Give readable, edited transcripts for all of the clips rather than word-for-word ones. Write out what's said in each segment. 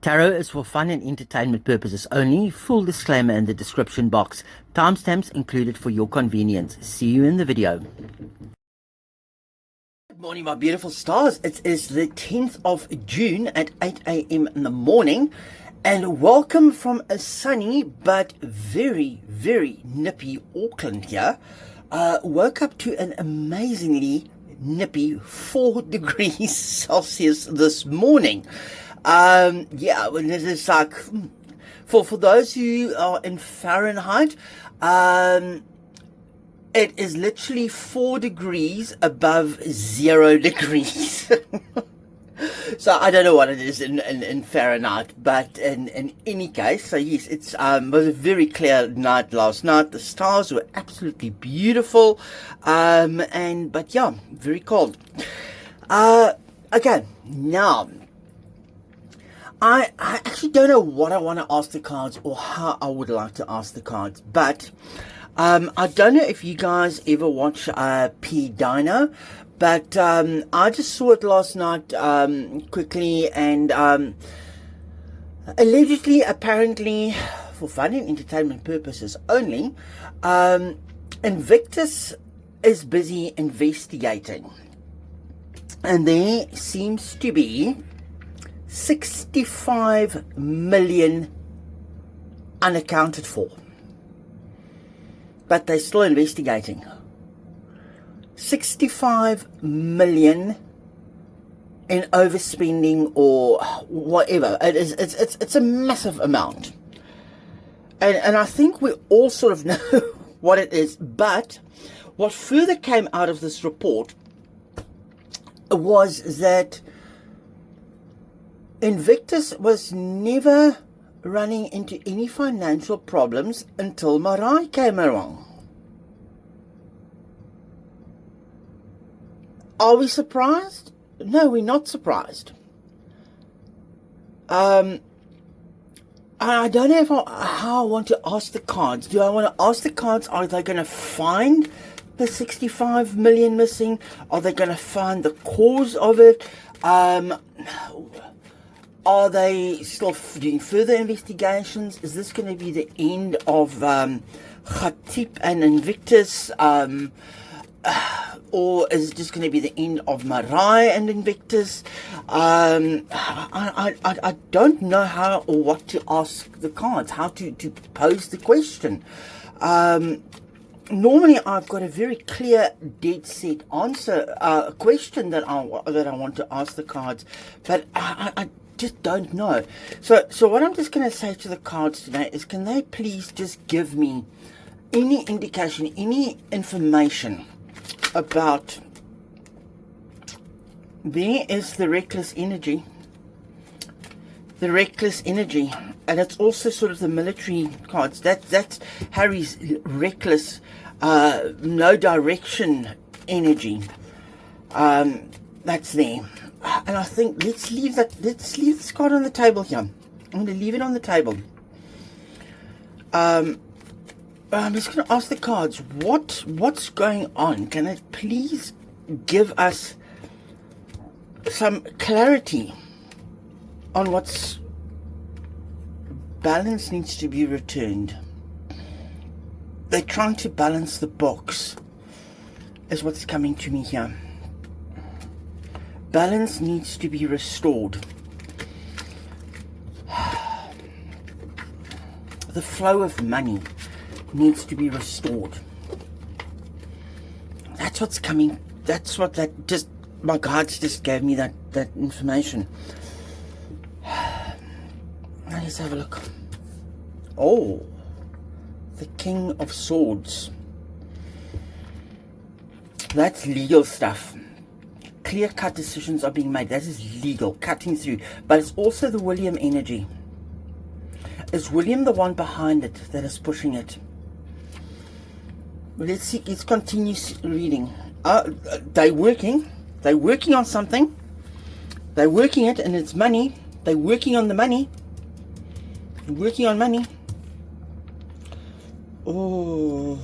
Tarot is for fun and entertainment purposes only. Full disclaimer in the description box. Timestamps included for your convenience. See you in the video. Good morning, my beautiful stars. It is the 10th of June at 8 a.m. in the morning. And welcome from a sunny but very, very nippy Auckland here. Woke up to an amazingly nippy 4 degrees Celsius this morning. Yeah, when it is like, for those who are in Fahrenheit, it is literally 4 degrees above 0 degrees. So I don't know what it is in Fahrenheit, but in any case, so yes, it was a very clear night last night. The stars were absolutely beautiful, but yeah, very cold. Okay, now I actually don't know what I want to ask the cards or how I would like to ask the cards, but I don't know if you guys ever watch PDina, but I just saw it last night quickly, and allegedly, apparently, for fun and entertainment purposes only, Invictus is busy investigating, and there seems to be 65 million unaccounted for, but they're still investigating. 65 million in overspending or whatever. It's a massive amount, and I think we all sort of know what it is. But what further came out of this report was that Invictus was never running into any financial problems until Marai came along. Are we surprised? No, we're not surprised. And I don't know how I want to ask the cards. Do I want to ask the cards, are they going to find the 65 million missing? Are they going to find the cause of it? Are they still doing further investigations? Is this going to be the end of Khatib and Invictus? Or is it just going to be the end of Marai and Invictus? I don't know how or what to ask the cards, how to pose the question. Normally I've got a very clear, dead set answer, question that I want to ask the cards, but I just don't know. So what I'm just going to say to the cards today is, can they please just give me any indication, any information about, there is the reckless energy, and it's also sort of the military cards. That's Harry's reckless, no direction energy. That's there. And I think let's leave this card on the table here. I'm going to leave it on the table. I'm just going to ask the cards, what's going on? Can it please give us some clarity on what's balance needs to be returned? They're trying to balance the box, is what's coming to me here. Balance needs to be restored. The flow of money needs to be restored. That's what's coming. That's what my guides just gave me, that information. Let's have a look. Oh, the King of Swords. That's legal stuff. Clear-cut decisions are being made. That is legal, cutting through. But it's also the William energy. Is William the one behind it that is pushing it? Let's see. Let's continue reading. They're working on something. They're working it, and it's money. They're working on the money. They're working on money. Oh,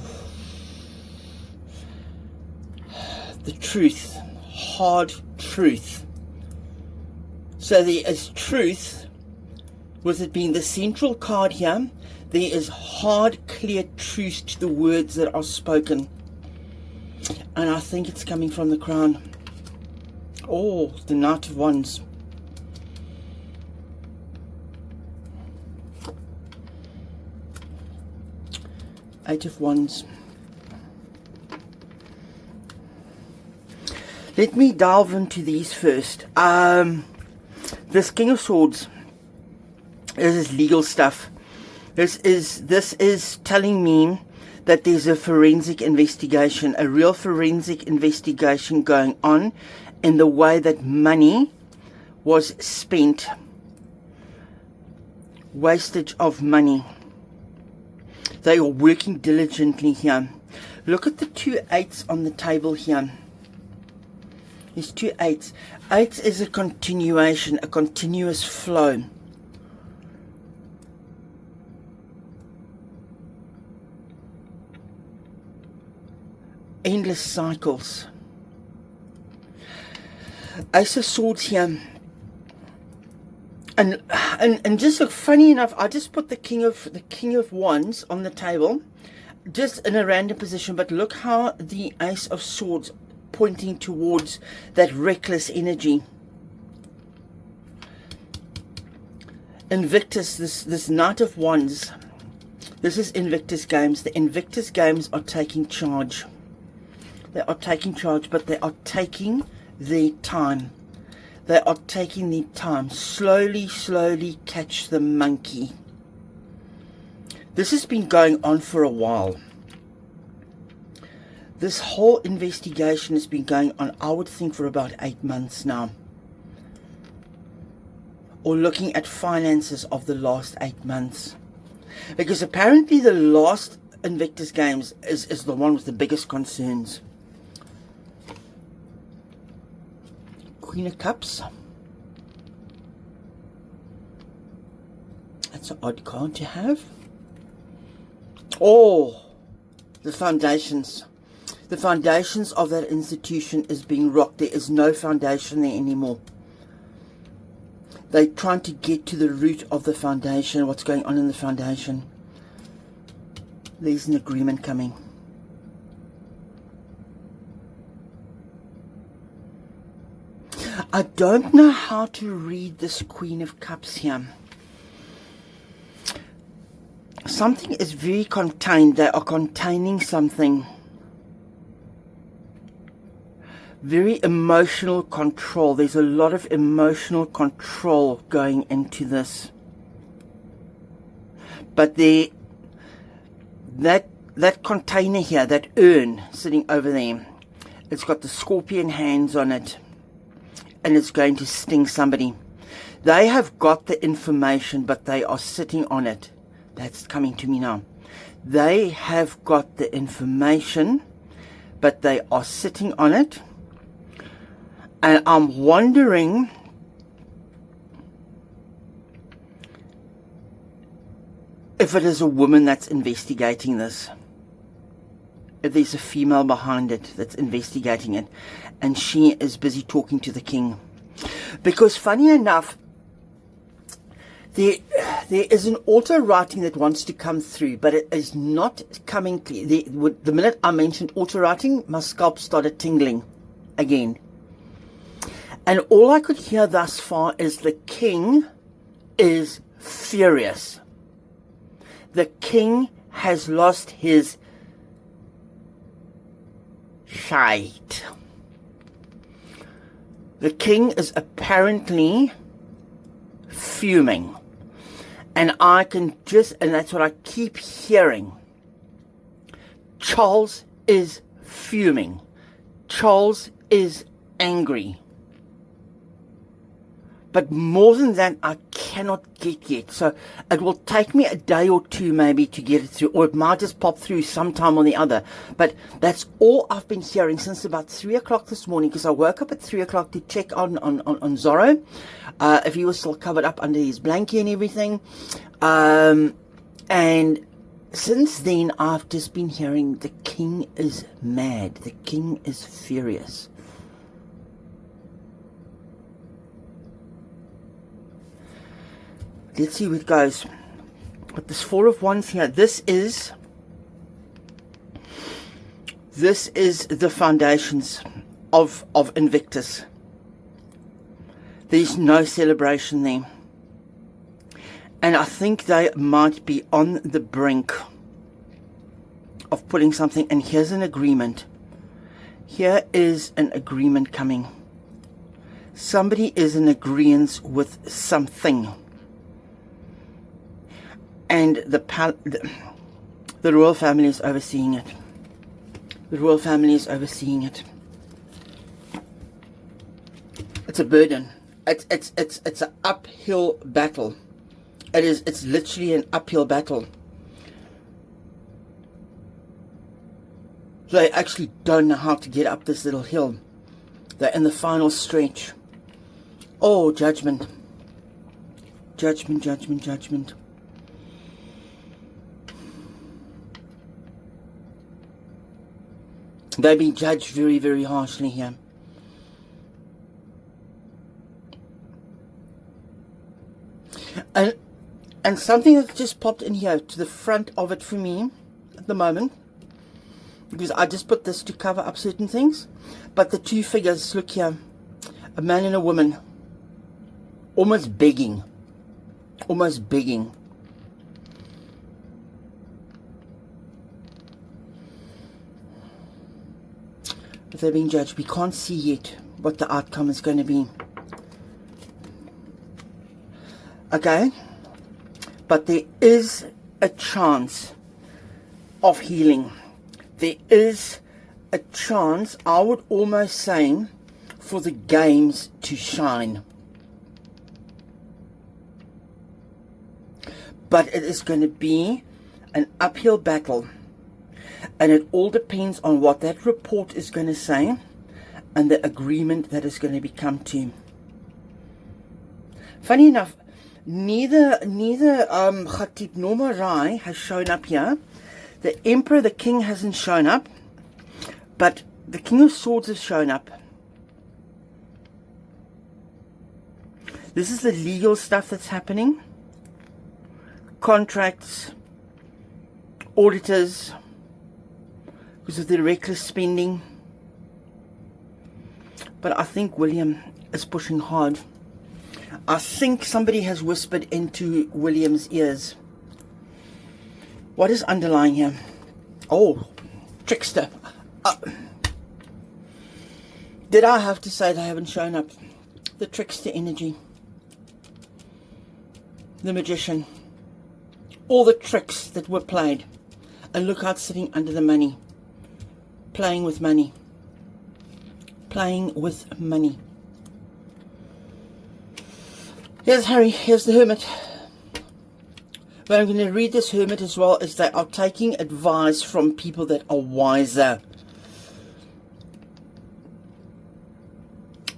the truth, hard truth. So there is truth with it being the central card here, there is hard, clear truth to the words that are spoken. And I think it's coming from the crown. Oh, the Knight of Wands. Eight of Wands. Let me delve into these first. This King of Swords. This is legal stuff. This is telling me that there's a forensic investigation, a real forensic investigation going on in the way that money was spent. Wastage of money. They are working diligently here. Look at the 2 8s on the table here. There's 2 8s. 8 is a continuation, a continuous flow. Endless cycles. Ace of Swords here. And just look, funny enough, I just put the King of Wands on the table, just in a random position, but look how the Ace of Swords pointing towards that reckless energy. Invictus, this Knight of Wands, this is Invictus games. The Invictus games are taking charge. They are taking charge, but they are taking their time. They are taking their time. Slowly, slowly catch the monkey. This has been going on for a while. This whole investigation has been going on, I would think, for about 8 months now. Or looking at finances of the last 8 months. Because apparently the last Invictus games is the one with the biggest concerns. Queen of Cups. That's an odd card to have. Oh, the foundations. The foundations of that institution is being rocked. There is no foundation there anymore. They're trying to get to the root of the foundation, what's going on in the foundation. There's an agreement coming. I don't know how to read this Queen of Cups here. Something is very contained. They are containing something. Very emotional control. There's a lot of emotional control going into this. But that container here, that urn sitting over there, it's got the scorpion hands on it. And it's going to sting somebody. They have got the information, but they are sitting on it. That's coming to me now. They have got the information, but they are sitting on it. And I'm wondering if it is a woman that's investigating this. If there's a female behind it that's investigating it, and she is busy talking to the king. Because funny enough, there is an auto writing that wants to come through, but it is not coming clear. The minute I mentioned auto writing, my scalp started tingling again. And all I could hear thus far is the king is furious. The king has lost his shite. The king is apparently fuming. And I can just, and that's what I keep hearing. Charles is fuming. Charles is angry. But more than that, I cannot get yet. So it will take me a day or two maybe to get it through. Or it might just pop through sometime or the other. But that's all I've been hearing since about 3 o'clock this morning. Because I woke up at 3 o'clock to check on Zorro. If he was still covered up under his blanket and everything. And since then, I've just been hearing the king is mad. The king is furious. let's see where it goes. But this Four of Wands here, this is the foundations of Invictus. There's no celebration there. And I think they might be on the brink of putting something. And here's an agreement. Here is an agreement coming. Somebody is in agreement with something. And the royal family is overseeing it. The royal family is overseeing it. It's a burden. It's an uphill battle. It's literally an uphill battle. They actually don't know how to get up this little hill. They're in the final stretch. Oh, judgment. Judgment, judgment, judgment. They're being judged very, very harshly here. And something that's just popped in here to the front of it for me at the moment, because I just put this to cover up certain things, but the two figures, look here, a man and a woman, almost begging. Almost begging. But they're being judged. We can't see yet what the outcome is going to be. Okay? But there is a chance of healing. There is a chance, I would almost say, for the games to shine. But it is going to be an uphill battle. And it all depends on what that report is going to say and the agreement that is going to be come to. Funny enough, neither Khatib nor Marai has shown up here. The Emperor, the King, hasn't shown up, but the King of Swords has shown up. This is the legal stuff that's happening. Contracts, auditors, because of the reckless spending. But I think William is pushing hard. I think somebody has whispered into William's ears. What is underlying here? Oh, trickster. Did I have to say they haven't shown up? The trickster energy. The magician. All the tricks that were played. And look how it's sitting under the money. Playing with money. Playing with money. Here's Harry. Here's the Hermit. But I'm going to read this Hermit as well, as they are taking advice from people that are wiser.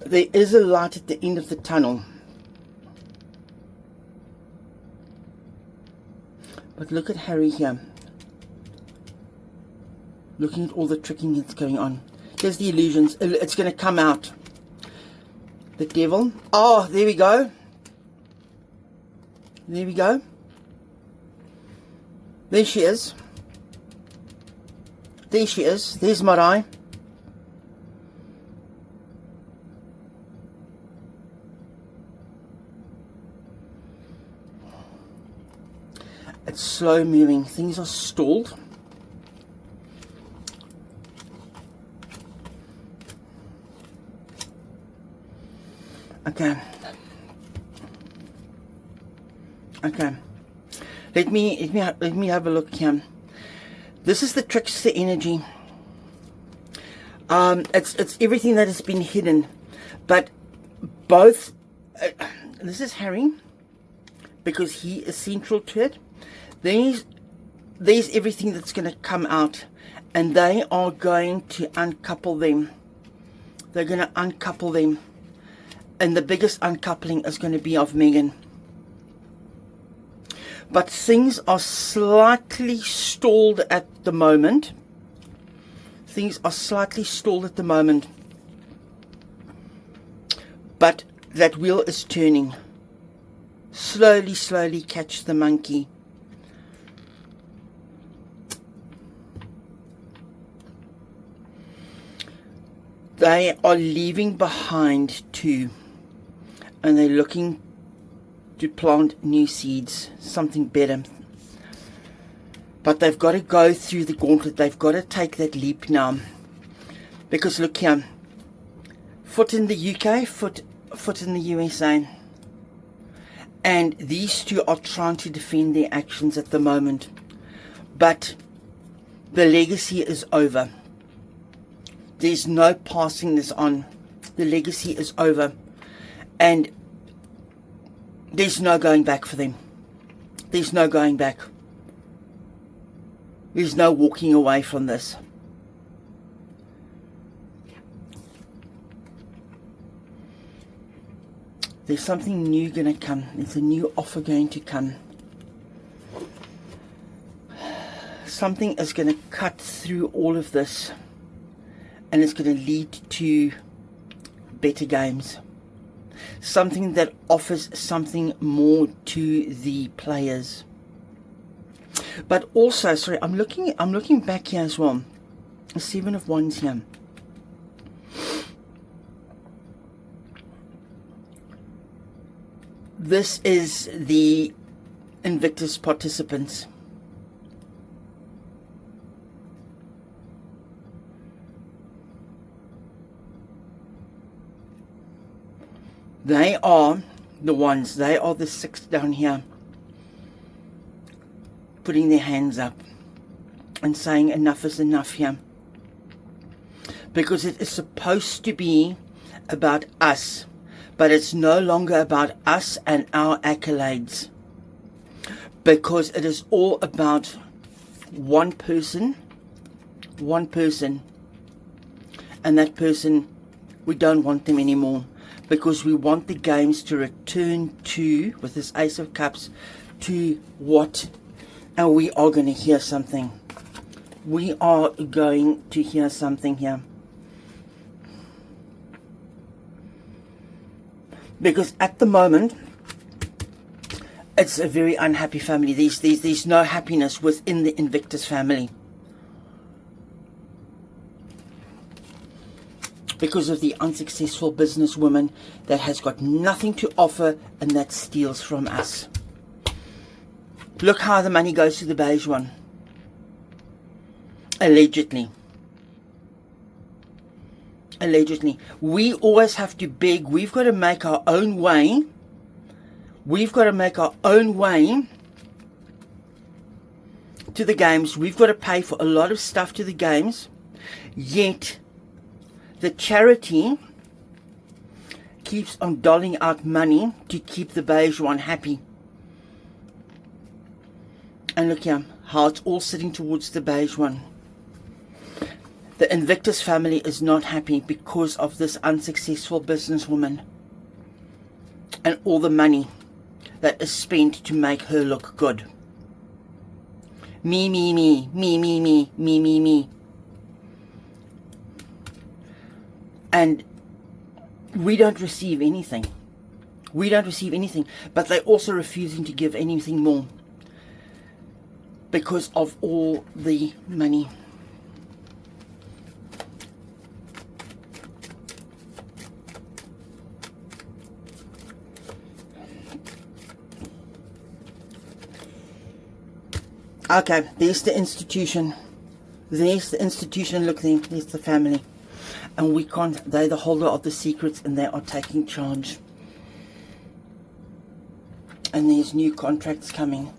There is a light at the end of the tunnel. But look at Harry here. Looking at all the tricking that's going on. Here's the illusions. It's going to come out. The devil. Oh, there we go. There we go. There she is. There she is. There's Marai. It's slow moving. Things are stalled. Okay. Okay. Let me have a look here. This is the trickster energy. It's everything that has been hidden, but both. This is Harry, because he is central to it. There's everything that's going to come out, and they are going to uncouple them. They're going to uncouple them, and the biggest uncoupling is going to be of Megan. But things are slightly stalled at the moment. Things are slightly stalled at the moment. But that wheel is turning. Slowly, slowly catch the monkey. They are leaving behind too, and they're looking to plant new seeds, something better. But they've got to go through the gauntlet. They've got to take that leap now. Because look here, foot in the UK, foot in the USA. And these two are trying to defend their actions at the moment. But the legacy is over. There's no passing this on. The legacy is over. And there's no going back for them. There's no going back. There's no walking away from this. There's something new going to come. There's a new offer going to come. Something is going to cut through all of this. And it's going to lead to better games. Something that offers something more to the players. But also, sorry, I'm looking back here as well. The 7 of Wands here. This is the Invictus participants. They are the ones, they are the 6 down here, putting their hands up and saying enough is enough here. Because it is supposed to be about us, but it's no longer about us and our accolades. Because it is all about one person, and that person, we don't want them anymore. Because we want the games to return to, with this Ace of Cups, to what? And we are going to hear something. We are going to hear something here. Because at the moment, it's a very unhappy family. There's no happiness within the Invictus family. Because of the unsuccessful businesswoman that has got nothing to offer and that steals from us. Look how the money goes to the beige one. Allegedly. Allegedly. We always have to beg. We've got to make our own way. We've got to make our own way to the games. We've got to pay for a lot of stuff to the games. Yet the charity keeps on doling out money to keep the beige one happy. And look here, how it's all sitting towards the beige one. The Invictus family is not happy because of this unsuccessful businesswoman. And all the money that is spent to make her look good. Me, me, me, me, me, me, me, me, me. And we don't receive anything. We don't receive anything. But they're also refusing to give anything more. Because of all the money. Okay, there's the institution. There's the institution. Look there. There's the family. And we can't, they're the holder of the secrets and they are taking charge. And there's new contracts coming,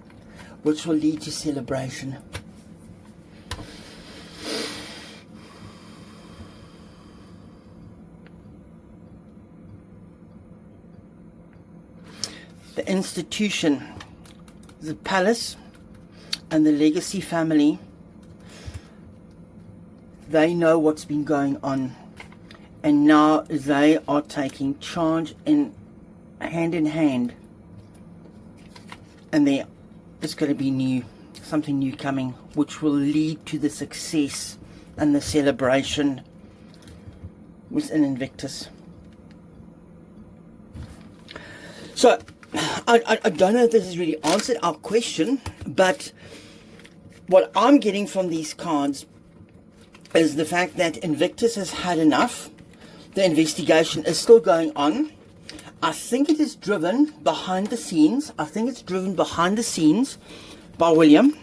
which will lead to celebration. The institution, the palace, and the legacy family, they know what's been going on. And now they are taking charge in hand. And there is going to be something new coming, which will lead to the success and the celebration within Invictus. So, I don't know if this has really answered our question, but what I'm getting from these cards is the fact that Invictus has had enough. The investigation is still going on. I think it is driven behind the scenes. I think it's driven behind the scenes by William.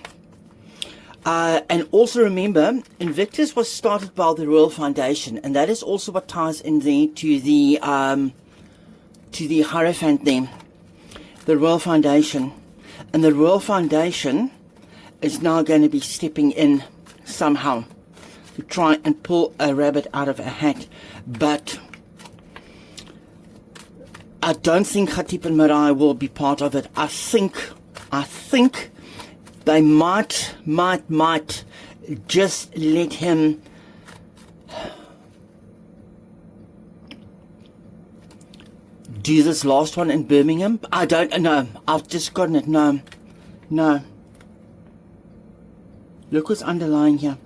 And also remember, Invictus was started by the Royal Foundation, and that is also what ties in there to the Hierophant there, the Royal Foundation. And the Royal Foundation is now going to be stepping in somehow to try and pull a rabbit out of a hat. But I don't think Khatib and Marai will be part of it. I think they might just let him do this last one in Birmingham. I don't know. I've just gotten it. No. Look what's underlying here.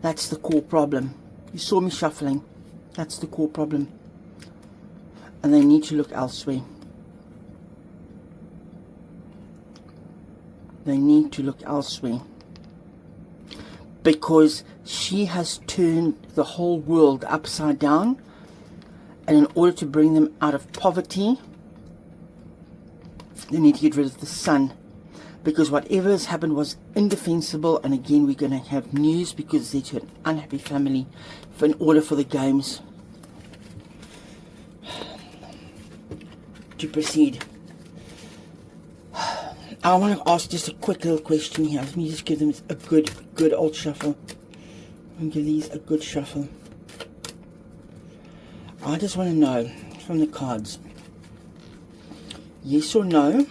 That's the core problem. You saw me shuffling. That's the core problem. And they need to look elsewhere. They need to look elsewhere. Because she has turned the whole world upside down. And in order to bring them out of poverty, they need to get rid of the sun. Because whatever has happened was indefensible. And again, we're going to have news because they're to an unhappy family in order for the games to proceed. I want to ask just a quick little question here. Let me just give them a good old shuffle. And give these a good shuffle. I just want to know from the cards. Yes or no?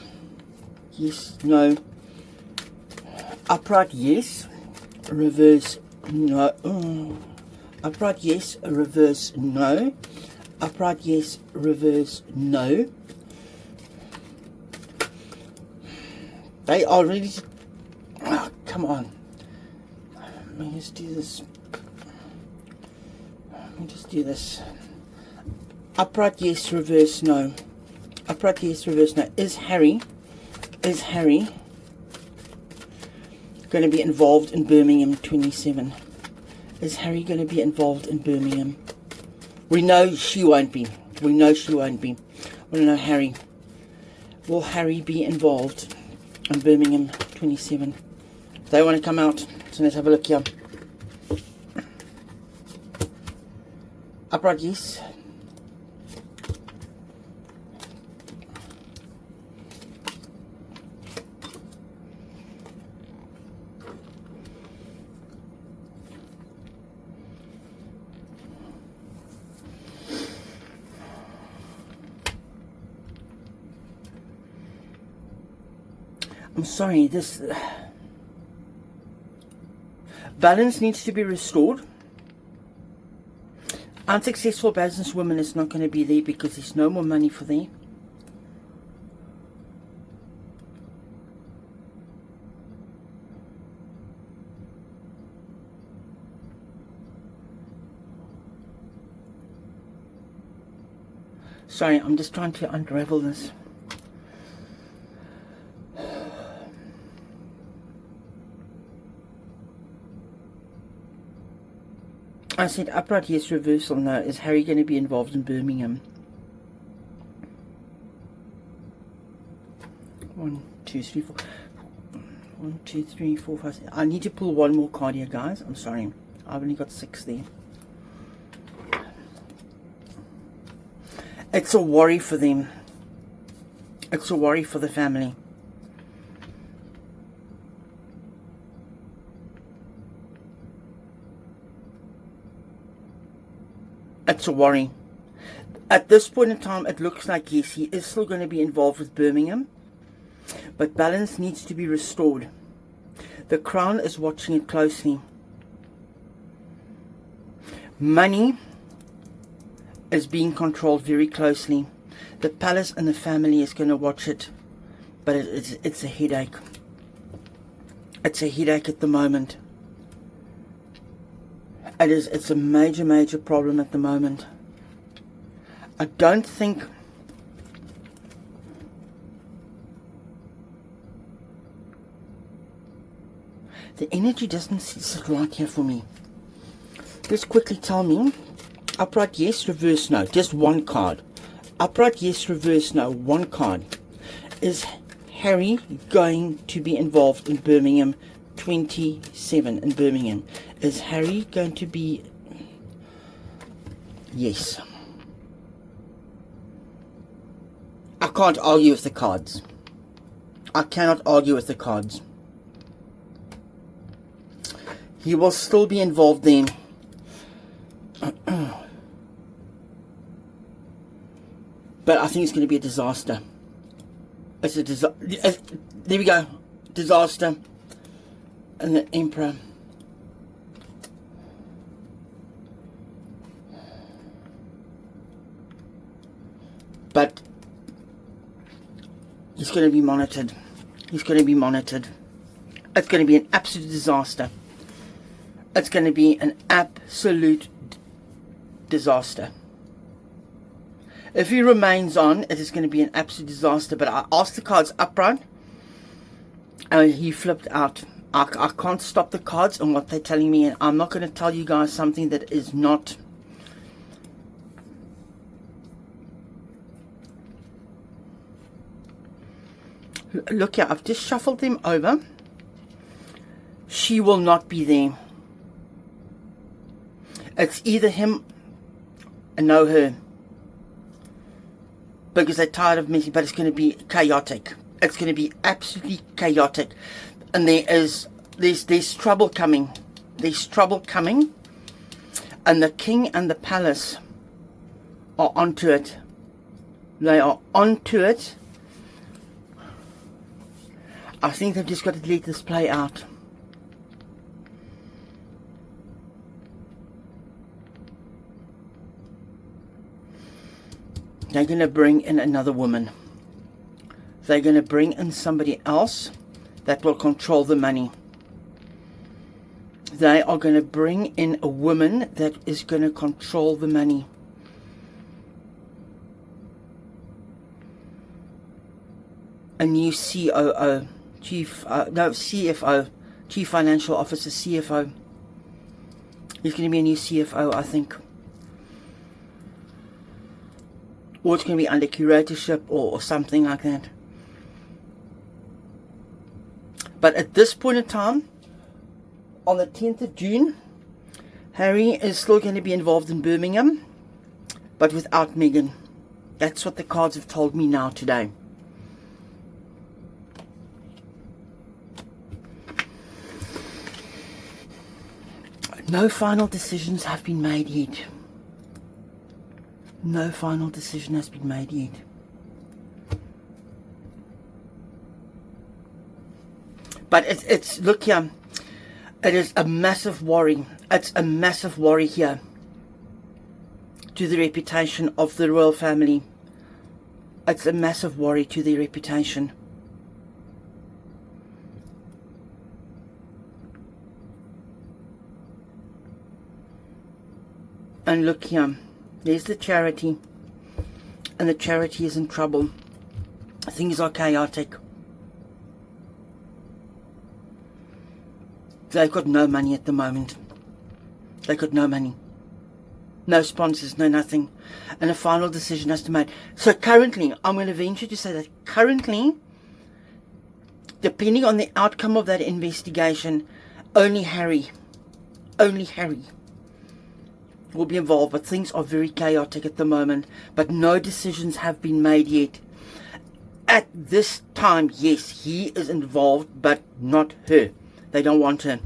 Yes, no. Upright yes. Reverse no. Upright yes. Reverse no. Upright yes. Reverse no. They are ready to... Oh, come on. Let me just do this. Let me just do this. Upright yes, reverse no. Upright yes, reverse no. Is Harry going to be involved in Birmingham 27? Is Harry going to be involved in Birmingham? We know she won't be. We know she won't be. We don't know Harry. Will Harry be involved in Birmingham 27? They want to come out. So let's have a look here. Upright yes. I'm sorry, this balance needs to be restored. Unsuccessful businesswoman is not going to be there because there's no more money for them. Sorry, I'm just trying to unravel this. I said upright yes, reversal no. Is Harry going to be involved in Birmingham? 1, 2, 3, 4. 1, 2, 3, 4, 5, 6. I need to pull one more card here, guys. I'm sorry. I've only got 6 there. It's a worry for them. It's a worry for the family. It's a worry. At this point in time, it looks like, yes, he is still going to be involved with Birmingham. But balance needs to be restored. The Crown is watching it closely. Money is being controlled very closely. The palace and the family is going to watch it. But it's a headache. It's a headache at the moment. It's a major problem at the moment. I don't think The energy doesn't sit right here for me. Just quickly tell me. Upright yes, reverse no. Just one card. Upright yes, reverse no. One card. Is Harry going to be involved in Birmingham 27 in Birmingham? Is Harry going to be... Yes. I can't argue with the cards. I cannot argue with the cards. He will still be involved then. But I think it's going to be a disaster. It's a disaster. There we go. Disaster. And the Emperor. But he's going to be monitored. He's going to be monitored. It's going to be an absolute disaster. It's going to be an absolute disaster. If he remains on, it is going to be an absolute disaster. But I asked the cards upright, and he flipped out. I can't stop the cards and what they're telling me, and I'm not going to tell you guys something that is not... Look here, I've just shuffled them over. She will not be there. It's either him and no her. Because they're tired of messing, but it's going to be chaotic. It's going to be absolutely chaotic. And there's trouble coming. There's trouble coming. And the king and the palace are onto it. They are onto it. I think they've just got to let this play out. They're going to bring in another woman. They're going to bring in somebody else that will control the money. They are going to bring in a woman that is going to control the money. A new COO, CFO, Chief Financial Officer, CFO. He's going to be a new CFO, I think. Or it's going to be under curatorship or something like that. But at this point in time, on the 10th of June, Harry is still going to be involved in Birmingham, but without Meghan. That's what the cards have told me now today. No final decisions have been made yet. No final decision has been made yet. But it's look here, it is a massive worry. It's a massive worry here to the reputation of the royal family. It's a massive worry to their reputation. And look here, there's the charity, and the charity is in trouble. Things are chaotic. They've got no money at the moment. They've got no money. No sponsors, no nothing. And a final decision has to be made. So currently, I'm going to venture to say that currently, depending on the outcome of that investigation, only Harry will be involved. But things are very chaotic at the moment. But no decisions have been made yet. At this time, yes, he is involved, but not her. They don't want her.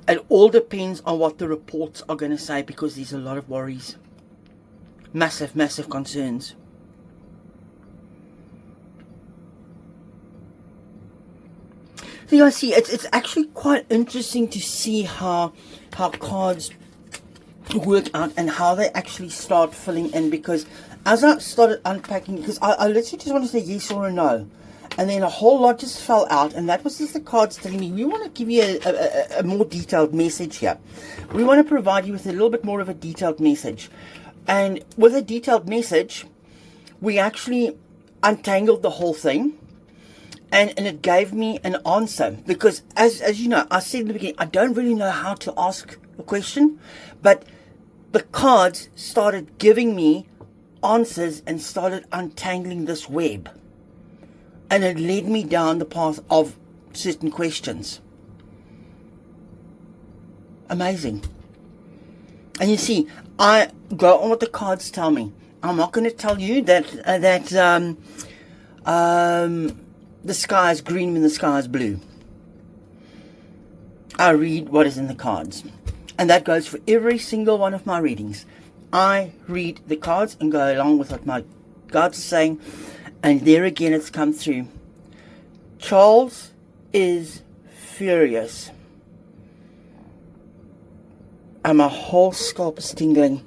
It all depends on what the reports are going to say, because there's a lot of worries. Massive, massive concerns. So you see, it's actually quite interesting to see how cards work out and how they actually start filling in, because as I started unpacking, because I literally just wanted to say yes or a no, and then a whole lot just fell out, and that was just the cards telling me, we want to give you a more detailed message here. We want to provide you with a little bit more of a detailed message. And with a detailed message, we actually untangled the whole thing, and it gave me an answer, because as you know, I said in the beginning, I don't really know how to ask a question, but the cards started giving me answers and started untangling this web, and it led me down the path of certain questions. Amazing. And you see, I go on what the cards tell me. I'm not going to tell you that the sky is green when the sky is blue. I read what is in the cards, and that goes for every single one of my readings. I read the cards and go along with what my guides are saying, and there again it's come through. Charles is furious, and my whole scalp is tingling.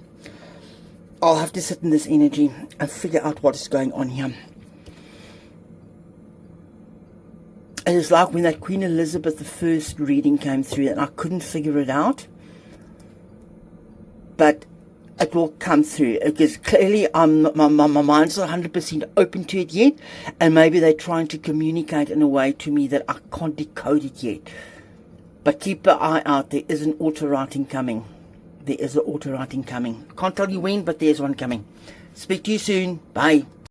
I'll have to sit in this energy and figure out what is going on here. It is like when that Queen Elizabeth I reading came through and I couldn't figure it out. But it will come through, because clearly my mind's not 100% open to it yet, and maybe they're trying to communicate in a way to me that I can't decode it yet. But keep an eye out. There is an auto-writing coming. There is an auto-writing coming. Can't tell you when, but there's one coming. Speak to you soon. Bye.